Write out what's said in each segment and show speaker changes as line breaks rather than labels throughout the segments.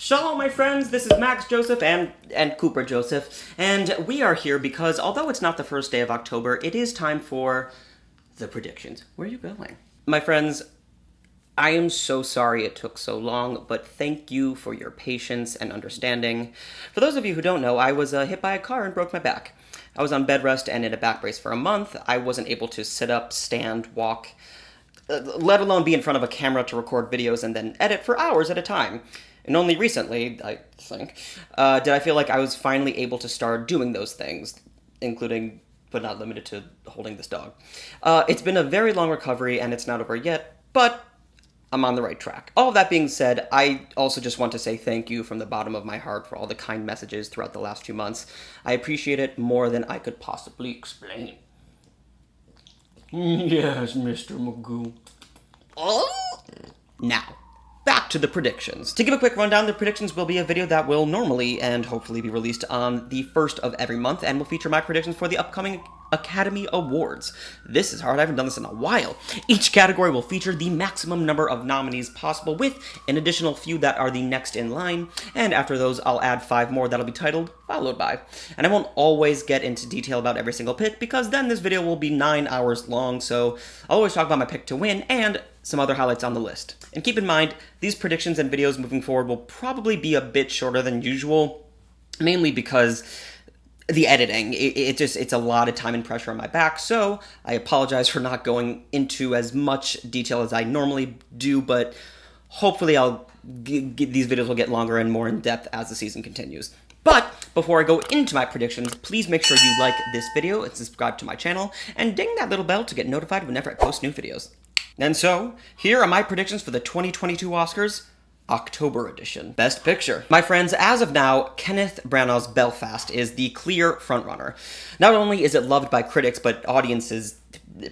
Shalom, my friends, this is Max Joseph and Cooper Joseph, and we are here because although it's not the first day of October, it is time for the predictions. Where are you going? My friends, I am so sorry it took so long, but thank you for your patience and understanding. For those of you who don't know, I was hit by a car and broke my back. I was on bed rest and in a back brace for a month. I wasn't able to sit up, stand, walk, let alone be in front of a camera to record videos and then edit for hours at a time. And only recently, I think, did I feel like I was finally able to start doing those things, including, but not limited to, holding this dog. It's been a very long recovery, and it's not over yet, but I'm on the right track. All of that being said, I also just want to say thank you from the bottom of my heart for all the kind messages throughout the last 2 months. I appreciate it more than I could possibly explain. Yes, Mr. Magoo. Oh! Now, back to the predictions. To give a quick rundown, the predictions will be a video that will normally and hopefully be released on the first of every month and will feature my predictions for the upcoming Academy Awards. This is hard, I haven't done this in a while. Each category will feature the maximum number of nominees possible with an additional few that are the next in line, and after those I'll add 5 more that'll be titled Followed By. And I won't always get into detail about every single pick because then this video will be 9 hours long, so I'll always talk about my pick to win and some other highlights on the list. And keep in mind, these predictions and videos moving forward will probably be a bit shorter than usual, mainly because the editing, it's a lot of time and pressure on my back, so I apologize for not going into as much detail as I normally do, but hopefully these videos will get longer and more in depth as the season continues. But before I go into my predictions, please make sure you like this video and subscribe to my channel, and ding that little bell to get notified whenever I post new videos. And so, here are my predictions for the 2022 Oscars, October edition. Best Picture. My friends, as of now, Kenneth Branagh's Belfast is the clear frontrunner. Not only is it loved by critics, but audiences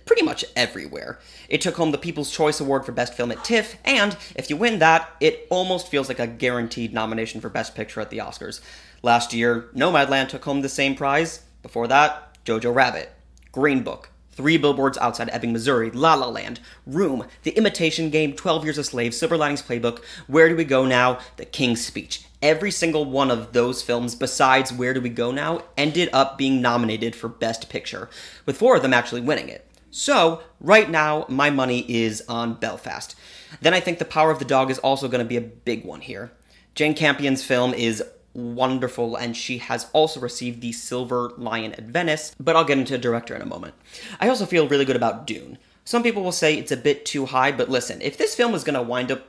pretty much everywhere. It took home the People's Choice Award for Best Film at TIFF, and if you win that, it almost feels like a guaranteed nomination for Best Picture at the Oscars. Last year, Nomadland took home the same prize. Before that, Jojo Rabbit, Green Book, 3 Billboards Outside Ebbing, Missouri, La La Land, Room, The Imitation Game, 12 Years a Slave, Silver Linings Playbook, Where Do We Go Now, The King's Speech. Every single one of those films, besides Where Do We Go Now, ended up being nominated for Best Picture, with 4 of them actually winning it. So, right now, my money is on Belfast. Then I think The Power of the Dog is also going to be a big one here. Jane Campion's film is wonderful, and she has also received the Silver Lion at Venice, but I'll get into director in a moment. I also feel really good about Dune. Some people will say it's a bit too high, but listen, if this film is going to wind up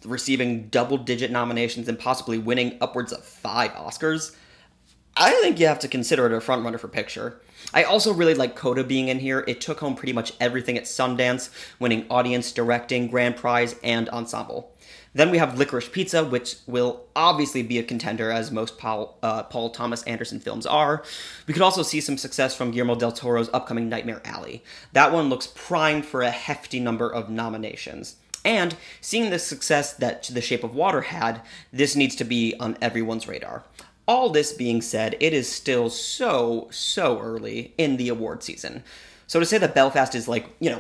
receiving double-digit nominations and possibly winning upwards of 5 Oscars, I think you have to consider it a frontrunner for picture. I also really like Coda being in here. It took home pretty much everything at Sundance, winning audience, directing, grand prize, and ensemble. Then we have Licorice Pizza, which will obviously be a contender, as most Paul Thomas Anderson films are. We could also see some success from Guillermo del Toro's upcoming Nightmare Alley. That one looks primed for a hefty number of nominations. And seeing the success that The Shape of Water had, this needs to be on everyone's radar. All this being said, it is still so early in the award season. So to say that Belfast is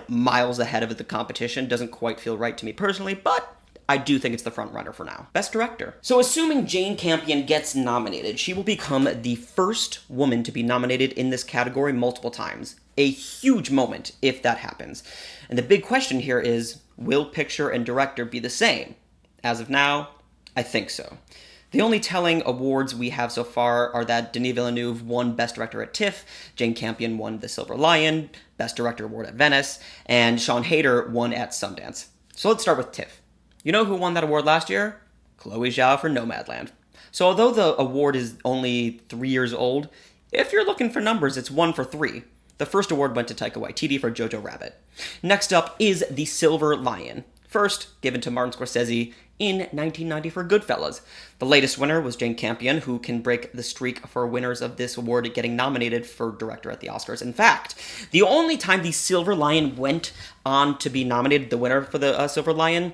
miles ahead of the competition doesn't quite feel right to me personally, but I do think it's the front runner for now. Best Director. So assuming Jane Campion gets nominated, she will become the first woman to be nominated in this category multiple times. A huge moment if that happens. And the big question here is, will picture and director be the same? As of now, I think so. The only telling awards we have so far are that Denis Villeneuve won Best Director at TIFF, Jane Campion won the Silver Lion, Best Director Award at Venice, and Siân Heder won at Sundance. So let's start with TIFF. You know who won that award last year? Chloe Zhao for Nomadland. So although the award is only 3 years old, if you're looking for numbers, it's 1 for 3. The first award went to Taika Waititi for Jojo Rabbit. Next up is the Silver Lion. First, given to Martin Scorsese in 1990 for Goodfellas. The latest winner was Jane Campion, who can break the streak for winners of this award getting nominated for director at the Oscars. In fact, the only time the Silver Lion went on to be nominated, the winner for the Silver Lion,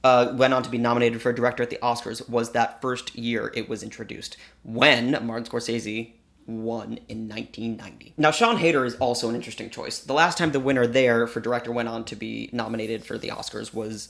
went on to be nominated for director at the Oscars was that first year it was introduced, when Martin Scorsese won in 1990. Now, Siân Heder is also an interesting choice. The last time the winner there for director went on to be nominated for the Oscars was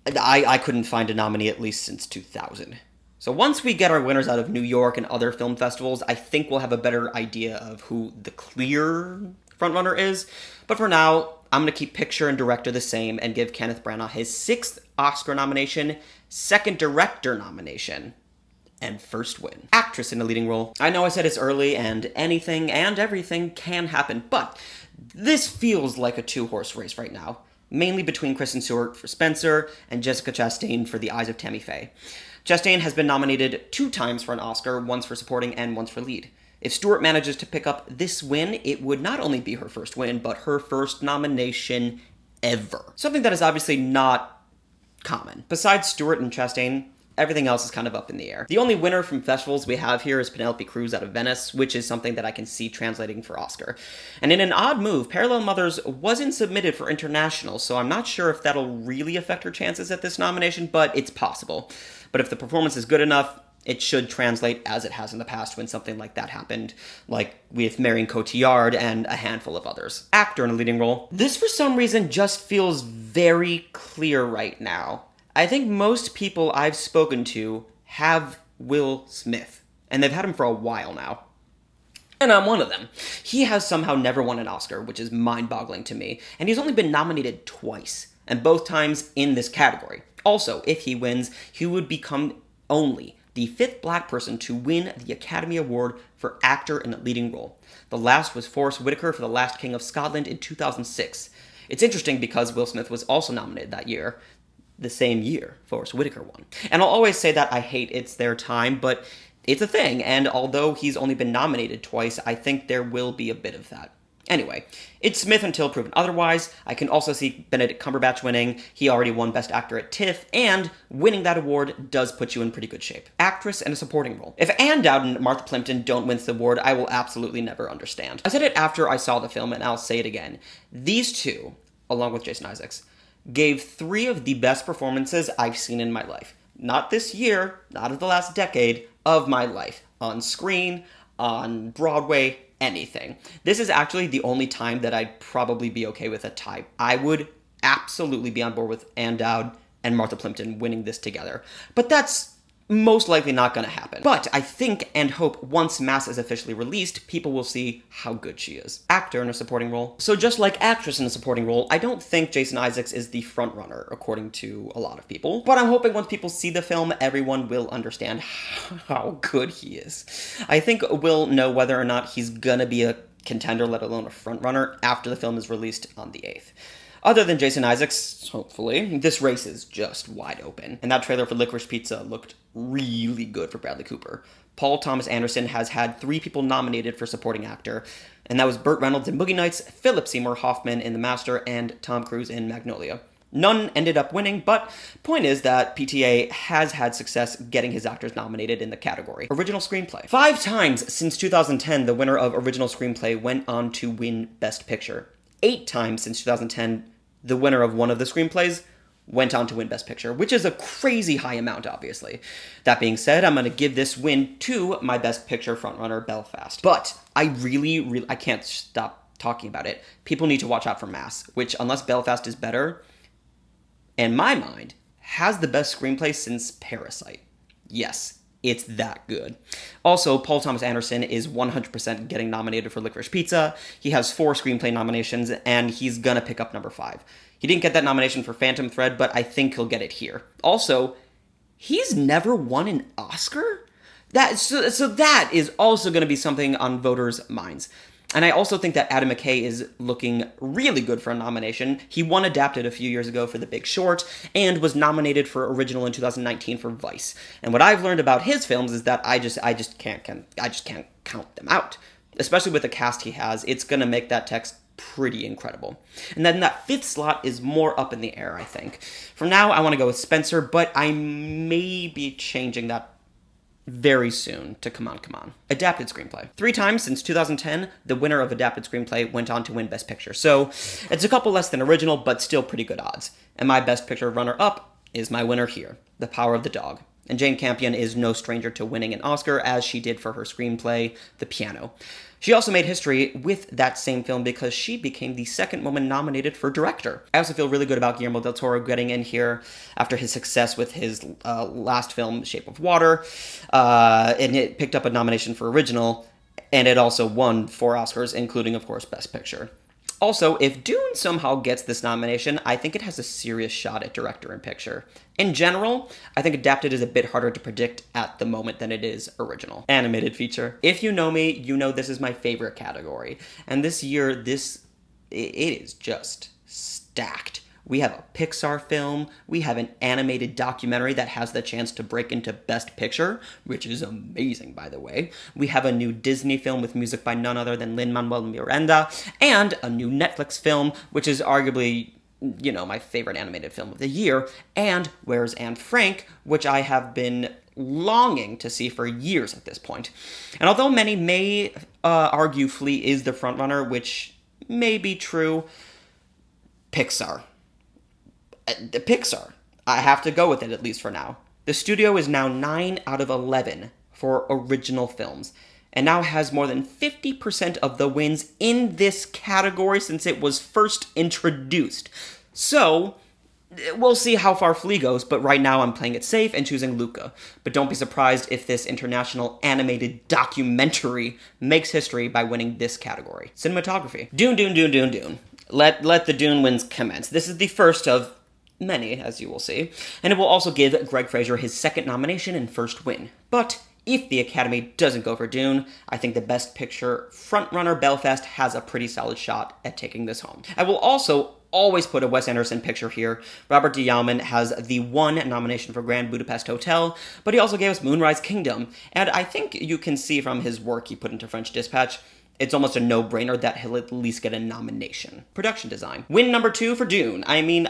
I couldn't find a nominee at least since 2000. So once we get our winners out of New York and other film festivals, I think we'll have a better idea of who the clear frontrunner is. But for now, I'm going to keep picture and director the same and give Kenneth Branagh his 6th Oscar nomination, 2nd director nomination, and 1st win. Actress in a leading role. I know I said it's early and anything and everything can happen, but this feels like a 2-horse race right now, mainly between Kristen Stewart for Spencer and Jessica Chastain for The Eyes of Tammy Faye. Chastain has been nominated 2 times for an Oscar, once for supporting and once for lead. If Stewart manages to pick up this win, it would not only be her 1st win, but her 1st nomination ever. Something that is obviously not common. Besides Stewart and Chastain, everything else is kind of up in the air. The only winner from festivals we have here is Penelope Cruz out of Venice, which is something that I can see translating for Oscar. And in an odd move, Parallel Mothers wasn't submitted for international, so I'm not sure if that'll really affect her chances at this nomination, but it's possible. But if the performance is good enough, it should translate as it has in the past when something like that happened, like with Marion Cotillard and a handful of others. Actor in a leading role. This for some reason just feels very clear right now. I think most people I've spoken to have Will Smith, and they've had him for a while now. And I'm one of them. He has somehow never won an Oscar, which is mind-boggling to me, and he's only been nominated twice, and both times in this category. Also, if he wins, he would become only the 5th black person to win the Academy Award for Actor in a Leading Role. The last was Forrest Whitaker for The Last King of Scotland in 2006. It's interesting because Will Smith was also nominated that year, the same year Forrest Whitaker won. And I'll always say that I hate It's Their Time, but it's a thing, and although he's only been nominated twice, I think there will be a bit of that. Anyway, it's Smith until proven otherwise. I can also see Benedict Cumberbatch winning. He already won Best Actor at TIFF, and winning that award does put you in pretty good shape. Actress in a supporting role. If Ann Dowd and Martha Plimpton don't win this award, I will absolutely never understand. I said it after I saw the film, and I'll say it again. These two, along with Jason Isaacs, gave 3 of the best performances I've seen in my life. Not this year, not of the last decade, of my life. On screen, on Broadway, anything. This is actually the only time that I'd probably be okay with a tie. I would absolutely be on board with Ann Dowd and Martha Plimpton winning this together. But that's most likely not going to happen. But I think and hope once Mass is officially released, people will see how good she is. Actor in a supporting role. So just like actress in a supporting role, I don't think Jason Isaacs is the frontrunner, according to a lot of people. But I'm hoping once people see the film, everyone will understand how good he is. I think we'll know whether or not he's gonna be a contender, let alone a frontrunner, after the film is released on the 8th. Other than Jason Isaacs, hopefully, this race is just wide open. And that trailer for Licorice Pizza looked really good for Bradley Cooper. Paul Thomas Anderson has had 3 people nominated for supporting actor, and that was Burt Reynolds in Boogie Nights, Philip Seymour Hoffman in The Master, and Tom Cruise in Magnolia. None ended up winning, but point is that PTA has had success getting his actors nominated in the category. Original Screenplay. 5 times since 2010, the winner of Original Screenplay went on to win Best Picture. 8 times since 2010, the winner of one of the screenplays went on to win Best Picture, which is a crazy high amount, obviously. That being said, I'm going to give this win to my Best Picture frontrunner, Belfast. But I I can't stop talking about it. People need to watch out for Mass, which, unless Belfast is better, in my mind, has the best screenplay since Parasite. Yes, it's that good. Also, Paul Thomas Anderson is 100% getting nominated for Licorice Pizza. He has 4 screenplay nominations, and he's gonna pick up number 5. He didn't get that nomination for Phantom Thread, but I think he'll get it here. Also, he's never won an Oscar? So that is also gonna be something on voters' minds. And I also think that Adam McKay is looking really good for a nomination. He won Adapted a few years ago for The Big Short, and was nominated for Original in 2019 for Vice. And what I've learned about his films is that I just can't count them out. Especially with the cast he has, it's gonna make that text pretty incredible. And then that 5th slot is more up in the air, I think. For now, I want to go with Spencer, but I may be changing that very soon to Come On, Come On. Adapted Screenplay. 3 times since 2010, the winner of Adapted Screenplay went on to win Best Picture. So it's a couple less than original, but still pretty good odds. And my Best Picture runner-up is my winner here, The Power of the Dog. And Jane Campion is no stranger to winning an Oscar, as she did for her screenplay, The Piano. She also made history with that same film because she became the second woman nominated for director. I also feel really good about Guillermo del Toro getting in here after his success with his last film, Shape of Water, and it picked up a nomination for original, and it also won 4 Oscars, including, of course, Best Picture. Also, if Dune somehow gets this nomination, I think it has a serious shot at director and picture. In general, I think adapted is a bit harder to predict at the moment than it is original. Animated feature. If you know me, you know this is my favorite category. And this year, it is just stacked. We have a Pixar film, we have an animated documentary that has the chance to break into Best Picture, which is amazing, by the way. We have a new Disney film with music by none other than Lin-Manuel Miranda, and a new Netflix film, which is arguably, you know, my favorite animated film of the year, and Where's Anne Frank, which I have been longing to see for years at this point. And although many may argue Flea is the frontrunner, which may be true, Pixar. I have to go with it, at least for now. The studio is now 9 out of 11 for original films, and now has more than 50% of the wins in this category since it was first introduced. So, we'll see how far Flea goes, but right now I'm playing it safe and choosing Luca. But don't be surprised if this international animated documentary makes history by winning this category. Cinematography. Dune. Let the Dune wins commence. This is the first of many, as you will see, and it will also give Greg Fraser his second nomination and first win. But if the Academy doesn't go for Dune, I think the Best Picture frontrunner Belfast has a pretty solid shot at taking this home. I will also always put a Wes Anderson picture here. Robert D. Yeoman has the 1 nomination for Grand Budapest Hotel, but he also gave us Moonrise Kingdom, and I think you can see from his work he put into French Dispatch, it's almost a no-brainer that he'll at least get a nomination. Production design. Win number 2 for Dune. I mean,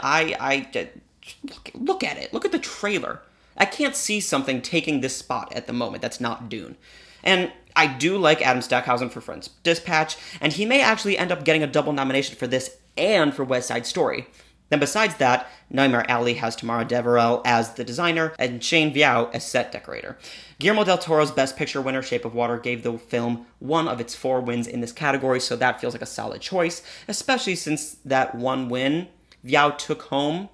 look at it. Look at the trailer. I can't see something taking this spot at the moment that's not Dune. And I do like Adam Stackhausen for French Dispatch, and he may actually end up getting a double nomination for this and for West Side Story. Then besides that, Nightmare Alley has Tamara Deverell as the designer and Shane Viao as set decorator. Guillermo del Toro's Best Picture winner, Shape of Water, gave the film 1 of its 4 wins in this category, so that feels like a solid choice, especially since that 1 win Viao took home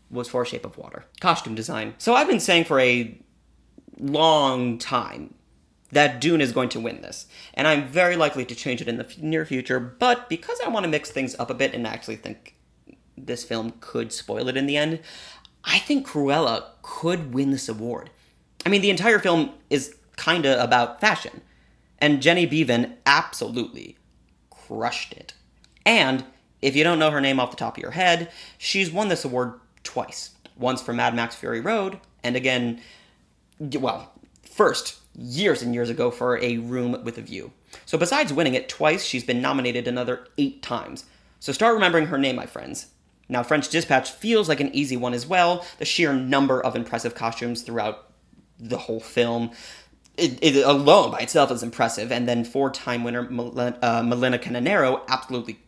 was for Shape of Water. Costume design. So I've been saying for a long time that Dune is going to win this, and I'm very likely to change it in the near future, but because I want to mix things up a bit and actually think this film could spoil it in the end, I think Cruella could win this award. I mean, the entire film is kinda about fashion, and Jenny Beavan absolutely crushed it. And if you don't know her name off the top of your head, she's won this award twice. Once for Mad Max Fury Road, and again, well, first, years and years ago for A Room with a View. So besides winning it twice, she's been nominated another 8 times. So start remembering her name, my friends. Now, French Dispatch feels like an easy one as well. The sheer number of impressive costumes throughout the whole film, it alone by itself is impressive. And then 4-time winner Melina Cananero absolutely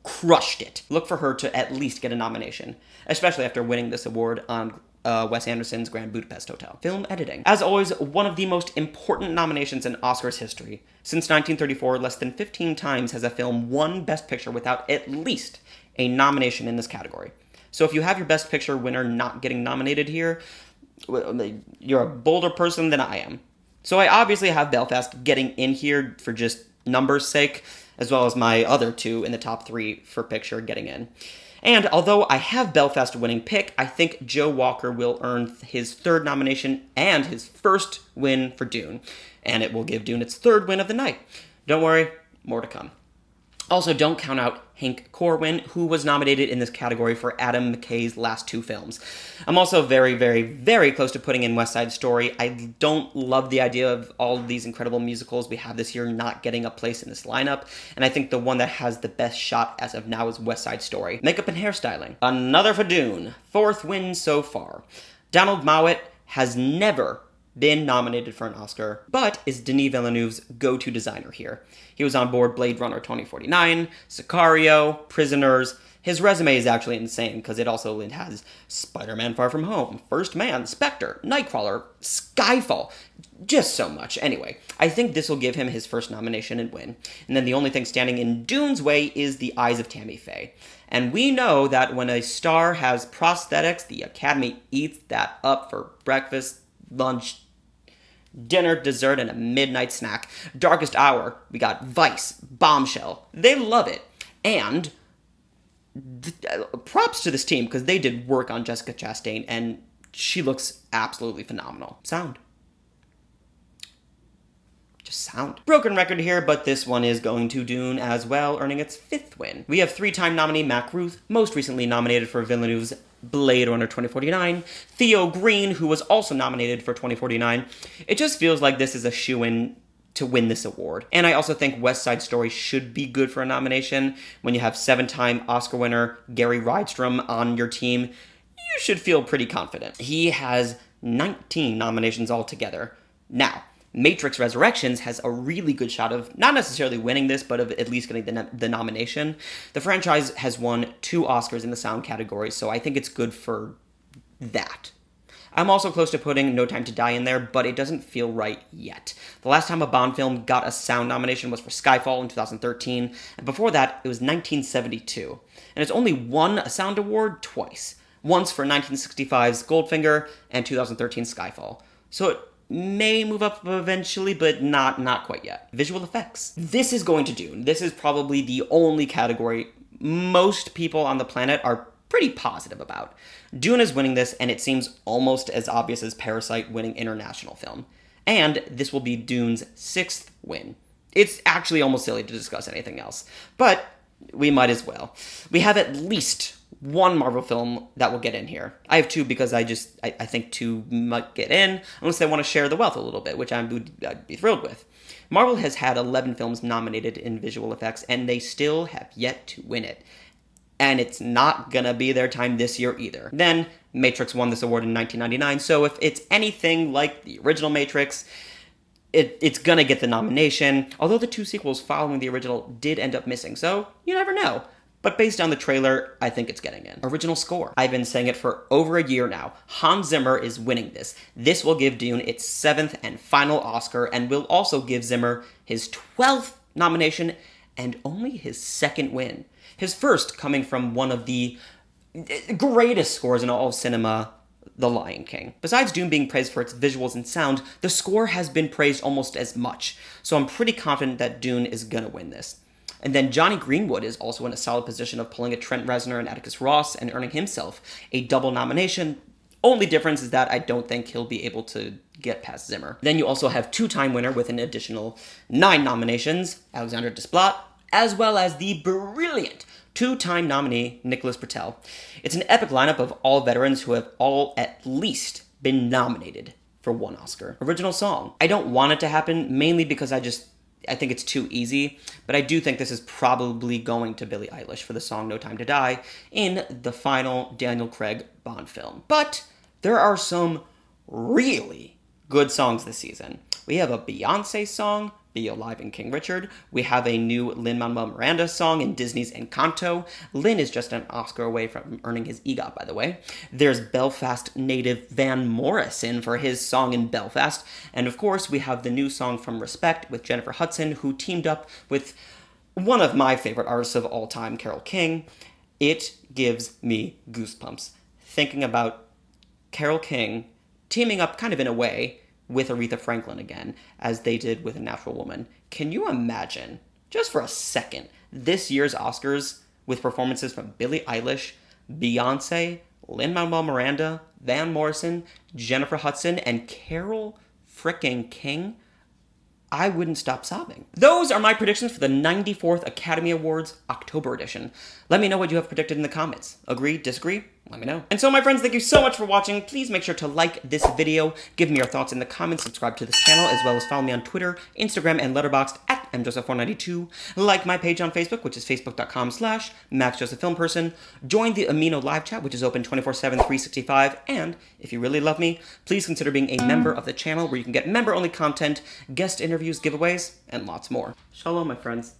crushed it. Look for her to at least get a nomination, especially after winning this award on Wes Anderson's Grand Budapest Hotel. Film editing. As always, one of the most important nominations in Oscars history. Since 1934, less than 15 times has a film won Best Picture without at least a nomination in this category. So if you have your Best Picture winner not getting nominated here, you're a bolder person than I am. So I obviously have Belfast getting in here for just numbers' sake, as well as my other 2 in the top 3 for picture getting in. And although I have Belfast winning pick, I think Joe Walker will earn his 3rd nomination and his first win for Dune. And it will give Dune its 3rd win of the night. Don't worry, more to come. Also, don't count out Hank Corwin, who was nominated in this category for Adam McKay's last 2 films. I'm also very, very, very close to putting in West Side Story. I don't love the idea of all of these incredible musicals we have this year not getting a place in this lineup, and I think the one that has the best shot as of now is West Side Story. Makeup and hairstyling. Another for Dune. 4th win so far. Donald Mowat has never been nominated for an Oscar, but is Denis Villeneuve's go-to designer here. He was on board Blade Runner 2049, Sicario, Prisoners, His resume is actually insane, because it also has Spider-Man Far From Home, First Man, Spectre, Nightcrawler, Skyfall, just so much. Anyway, I think this will give him his first nomination and win. And then the only thing standing in Dune's way is The Eyes of Tammy Faye. And we know that when a star has prosthetics, the Academy eats that up for breakfast, lunch, dinner, dessert, and a midnight snack. Darkest Hour, we got Vice, Bombshell. They love it. And props to this team, because they did work on Jessica Chastain, and she looks absolutely phenomenal. Sound. Just sound. Broken record here, but this one is going to Dune as well, earning its 5th win. We have 3-time nominee Mac Ruth, most recently nominated for Villeneuve's Blade Runner 2049, Theo Green, who was also nominated for 2049. It just feels like this is a shoo-in to win this award. And I also think West Side Story should be good for a nomination. When you have 7-time Oscar winner Gary Rydstrom on your team, you should feel pretty confident. He has 19 nominations altogether. Now, Matrix Resurrections has a really good shot of not necessarily winning this, but of at least getting the nomination. The franchise has won 2 Oscars in the sound category, so I think it's good for that. I'm also close to putting No Time to Die in there, but it doesn't feel right yet. The last time a Bond film got a sound nomination was for Skyfall in 2013, and before that, it was 1972. And it's only won a sound award twice. Once for 1965's Goldfinger and 2013's Skyfall. So it may move up eventually, but not quite yet. Visual effects. This is going to Dune. This is probably the only category most people on the planet are pretty positive about. Dune is winning this, and it seems almost as obvious as Parasite winning International Film. And this will be Dune's 6th win. It's actually almost silly to discuss anything else, but we might as well. We have at least one Marvel film that will get in here. I have 2 because I think 2 might get in, unless they want to share the wealth a little bit, which I'd be thrilled with. Marvel has had 11 films nominated in visual effects, and they still have yet to win it. And it's not gonna be their time this year either. Then, Matrix won this award in 1999, so if it's anything like the original Matrix, it's gonna get the nomination, although the 2 sequels following the original did end up missing, so you never know. But based on the trailer, I think it's getting in. Original score. I've been saying it for over a year now. Hans Zimmer is winning this. This will give Dune its 7th and final Oscar, and will also give Zimmer his 12th nomination and only his 2nd win. His first coming from one of the greatest scores in all of cinema, The Lion King. Besides Dune being praised for its visuals and sound, the score has been praised almost as much, so I'm pretty confident that Dune is gonna win this. And then Johnny Greenwood is also in a solid position of pulling a Trent Reznor and Atticus Ross and earning himself a double nomination. Only difference is that I don't think he'll be able to get past Zimmer. Then you also have 2-time winner with an additional 9 nominations, Alexandre Desplat, as well as the brilliant 2-time nominee, Nicholas Britell. It's an epic lineup of all veterans who have all at least been nominated for 1 Oscar. Original song. I don't want it to happen, mainly because I think it's too easy, but I do think this is probably going to Billie Eilish for the song No Time to Die in the final Daniel Craig Bond film. But there are some really good songs this season. We have a Beyoncé song, Be Alive in King Richard. We have a new Lin-Manuel Miranda song in Disney's Encanto. Lin is just an Oscar away from earning his EGOT, by the way. There's Belfast native Van Morrison for his song in Belfast. And of course, we have the new song from Respect with Jennifer Hudson, who teamed up with one of my favorite artists of all time, Carole King. It gives me goosebumps thinking about Carole King teaming up kind of in a way with Aretha Franklin again, as they did with A Natural Woman. Can you imagine, just for a second, this year's Oscars with performances from Billie Eilish, Beyoncé, Lin-Manuel Miranda, Van Morrison, Jennifer Hudson, and Carole frickin' King? I wouldn't stop sobbing. Those are my predictions for the 94th Academy Awards October edition. Let me know what you have predicted in the comments. Agree, disagree? Let me know. And so my friends, thank you so much for watching. Please make sure to like this video, give me your thoughts in the comments, subscribe to this channel, as well as follow me on Twitter, Instagram, and Letterboxd at mjoseph492. Like my page on Facebook, which is facebook.com/MaxJosephFilmPerson. Join the Amino live chat, which is open 24/7, 365. And if you really love me, please consider being a member of the channel, where you can get member-only content, guest interviews, giveaways, and lots more. Shalom, my friends.